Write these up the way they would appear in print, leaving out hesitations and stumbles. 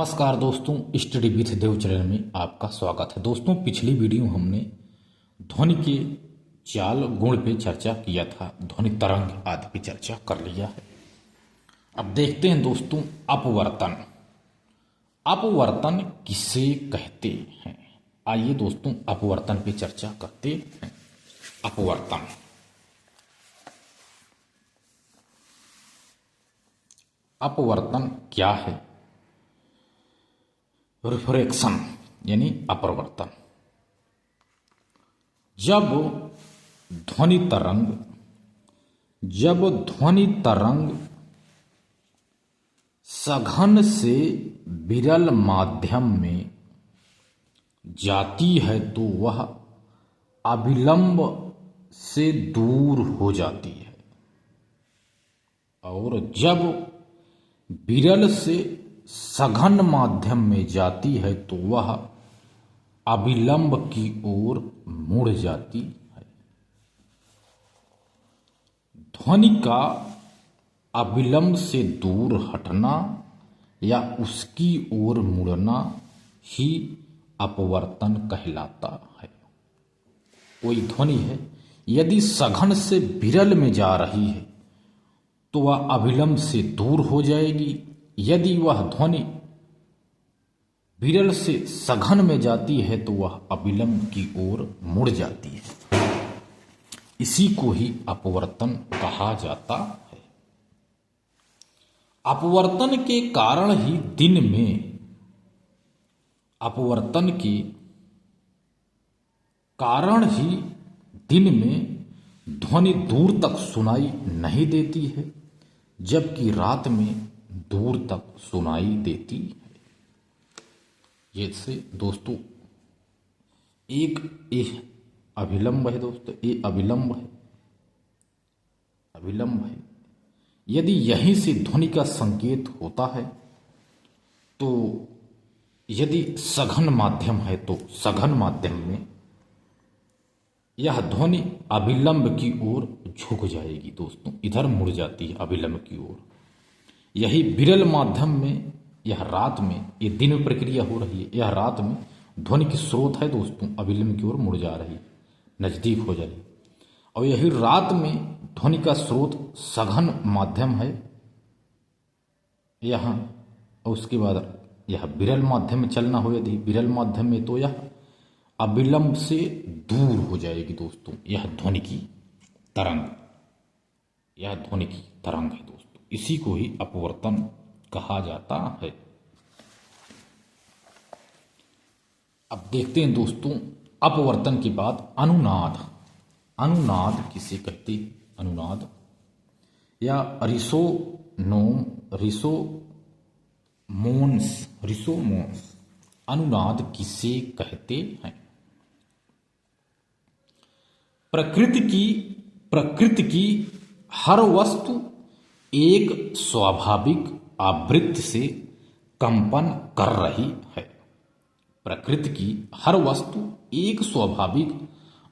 नमस्कार दोस्तों, study with Dev channel में आपका स्वागत है। दोस्तों, पिछली वीडियो हमने ध्वनि के चाल गुण पे चर्चा किया था, ध्वनि तरंग आदि पे चर्चा कर लिया है। अब देखते हैं दोस्तों, अपवर्तन। अपवर्तन किसे कहते हैं? आइए दोस्तों, अपवर्तन पे चर्चा करते हैं। अपवर्तन अपवर्तन क्या है? रिफ्रैक्शन यानी अपवर्तन। जब ध्वनि तरंग सघन से विरल माध्यम में जाती है तो वह अविलंब से दूर हो जाती है, और जब विरल से सघन माध्यम में जाती है तो वह अविलंब की ओर मुड़ जाती है। ध्वनि का अविलंब से दूर हटना या उसकी ओर मुड़ना ही अपवर्तन कहलाता है। कोई ध्वनि है, यदि सघन से विरल में जा रही है तो वह अविलंब से दूर हो जाएगी। यदि वह ध्वनि विरल से सघन में जाती है तो वह अविलंब की ओर मुड़ जाती है। इसी को ही अपवर्तन कहा जाता है। अपवर्तन के कारण ही दिन में ध्वनि दूर तक सुनाई नहीं देती है, जबकि रात में दूर तक सुनाई देती है। जैसे दोस्तों, एक अविलंब है दोस्तों, ये अविलंब है। यदि यहीं से ध्वनि का संकेत होता है तो यदि सघन माध्यम है तो सघन माध्यम में यह ध्वनि अविलंब की ओर झुक जाएगी दोस्तों, इधर मुड़ जाती है अविलंब की ओर। यही विरल माध्यम में यह रात में, ये दिन में प्रक्रिया हो रही है, यह रात में ध्वनि की स्रोत है दोस्तों, अविलंब की ओर मुड़ जा रही है, नजदीक हो जा रही है। और यही रात में ध्वनि का स्रोत सघन माध्यम है यहाँ, और उसके बाद यह विरल माध्यम में चलना हो, यदि विरल माध्यम में तो यह अविलंब से दूर हो जाएगी दोस्तों। यह ध्वनि की तरंग है दोस्तों। इसी को ही अपवर्तन कहा जाता है। अब देखते हैं दोस्तों, अपवर्तन के बाद अनुनाद किसे कहते? अनुनाद या रिसोमोन्स अनुनाद किसे कहते हैं? प्रकृति की हर वस्तु एक स्वाभाविक आवृत्ति से कंपन कर रही है। प्रकृति की हर वस्तु एक स्वाभाविक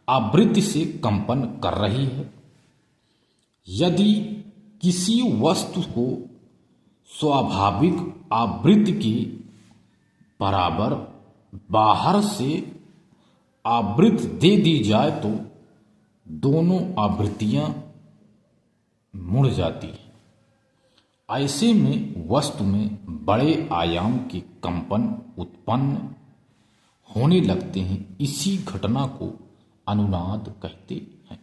आवृत्ति से कंपन कर रही है। यदि किसी वस्तु को स्वाभाविक आवृत्ति के बराबर बाहर से आवृत्ति दे दी जाए तो दोनों आवृत्तियां मुड़ जाती हैं। ऐसे में वस्तु में बड़े आयाम के कंपन उत्पन्न होने लगते हैं। इसी घटना को अनुनाद कहते हैं।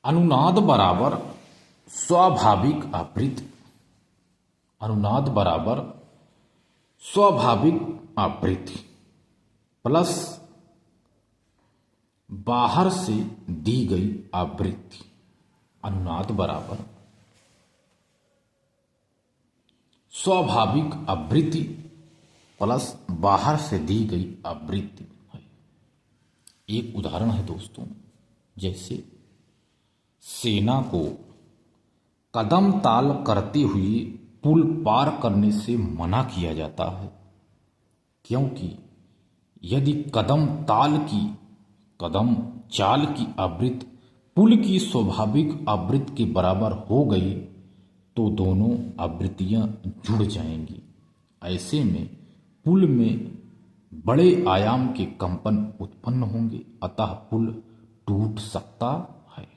अनुनाद बराबर स्वाभाविक आवृत्ति। अनुनाद बराबर स्वाभाविक आवृत्ति प्लस बाहर से दी गई आवृत्ति। अनुनाद बराबर स्वाभाविक आवृत्ति प्लस बाहर से दी गई आवृत्ति है। एक उदाहरण है दोस्तों, जैसे सेना को कदम ताल करते हुए पुल पार करने से मना किया जाता है, क्योंकि यदि कदम चाल की आवृत्ति पुल की स्वाभाविक आवृत्ति के बराबर हो गई तो दोनों आवृत्तियां जुड़ जाएंगी। ऐसे में पुल में बड़े आयाम के कंपन उत्पन्न होंगे, अतः पुल टूट सकता है।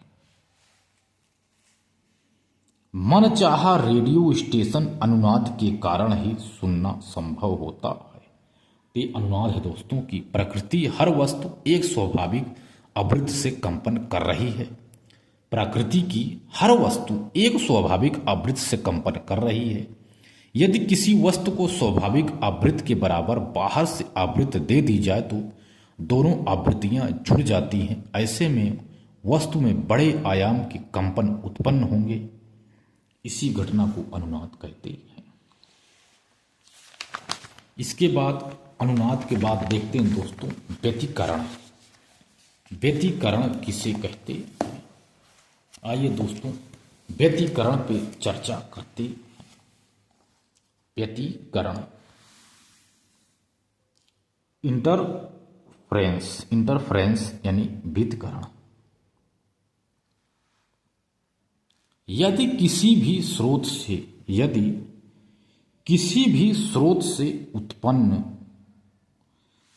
मनचाहा रेडियो स्टेशन अनुनाद के कारण ही सुनना संभव होता है। ये अनुनाद है दोस्तों की प्रकृति हर वस्तु एक स्वाभाविक आवृत्ति से कंपन कर रही है। प्रकृति की हर वस्तु एक स्वाभाविक आवृत्ति से कंपन कर रही है। यदि किसी वस्तु को स्वाभाविक आवृत्ति के बराबर बाहर से आवृत्ति दे दी जाए तो दोनों आवृत्तियां जुड़ जाती हैं। ऐसे में वस्तु में बड़े आयाम के कंपन उत्पन्न होंगे। इसी घटना को अनुनाद कहते हैं। इसके बाद अनुनाद के बाद देखते हैं दोस्तों व्यतिकरण। व्यतिकरण किसे कहते हैं? आइए दोस्तों व्यतिकरण पे चर्चा करते हैं। व्यतिकरण इंटरफ्रेंस यानी व्यतिकरण। यदि किसी भी स्रोत से उत्पन्न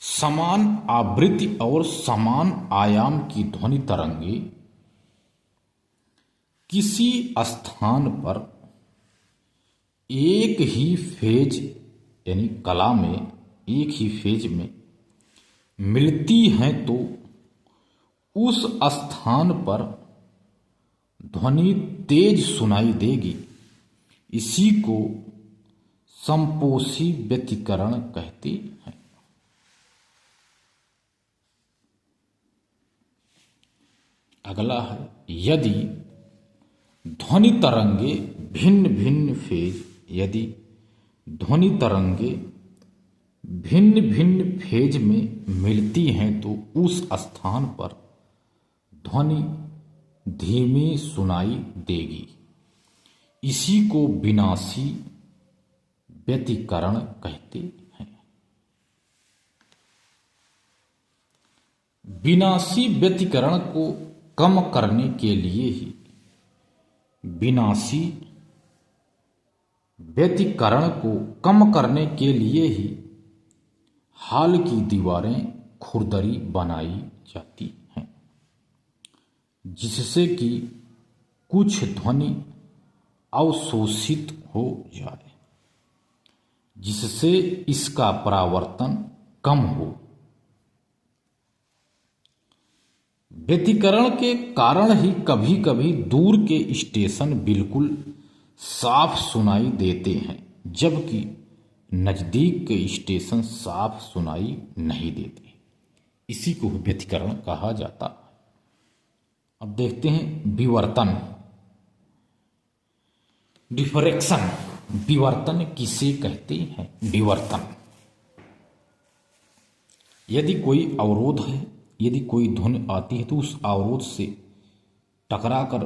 समान आवृत्ति और समान आयाम की ध्वनि तरंगे किसी स्थान पर एक ही फेज यानी कला में एक ही फेज में मिलती हैं तो उस स्थान पर ध्वनि तेज सुनाई देगी। इसी को संपोषी व्यतिकरण कहते हैं। अगला है यदि ध्वनि तरंगे भिन्न भिन्न फेज यदि ध्वनि तरंगे भिन्न भिन्न फेज में मिलती हैं तो उस स्थान पर ध्वनि धीमी सुनाई देगी। इसी को विनाशी व्यतिकरण कहते हैं। विनाशी व्यतिकरण को कम करने के लिए ही विनाशी व्यतिकरण को कम करने के लिए ही हाल की दीवारें खुरदरी बनाई जाती हैं, जिससे कि कुछ ध्वनि अवशोषित हो जाए, जिससे इसका परावर्तन कम हो। व्यतिकरण के कारण ही कभी कभी दूर के स्टेशन बिल्कुल साफ सुनाई देते हैं, जबकि नजदीक के स्टेशन साफ सुनाई नहीं देते। इसी को व्यतिकरण कहा जाता है। अब देखते हैं विवर्तन, डिफ्रैक्शन। विवर्तन किसे कहते हैं? विवर्तन यदि कोई अवरोध है, यदि कोई ध्वनि आती है तो उस अवरोध से टकरा कर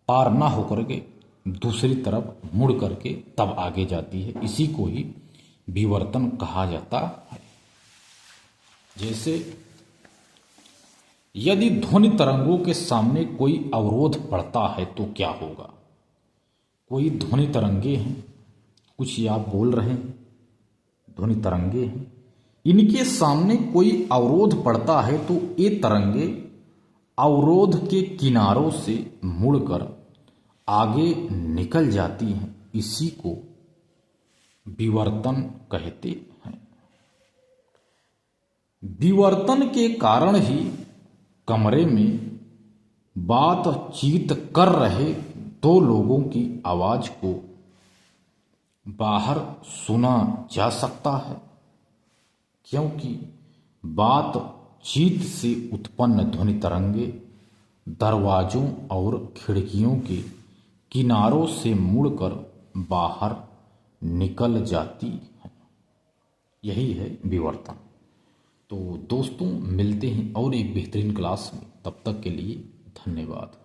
पार ना होकर के दूसरी तरफ मुड़ करके तब आगे जाती है। इसी को ही विवर्तन कहा जाता है। जैसे यदि ध्वनि तरंगों के सामने कोई अवरोध पड़ता है तो क्या होगा? कोई ध्वनि तरंगे हैं, कुछ आप बोल रहे हैं, ध्वनि तरंगे हैं, इनके सामने कोई अवरोध पड़ता है तो ये तरंगे अवरोध के किनारों से मुड़कर आगे निकल जाती हैं। इसी को विवर्तन कहते हैं। विवर्तन के कारण ही कमरे में बातचीत कर रहे दो लोगों की आवाज को बाहर सुना जा सकता है, क्योंकि बातचीत से उत्पन्न ध्वनि तरंगे दरवाजों और खिड़कियों के किनारों से मुड़कर बाहर निकल जाती है। यही है विवर्तन। तो दोस्तों मिलते हैं और एक बेहतरीन क्लास में, तब तक के लिए धन्यवाद।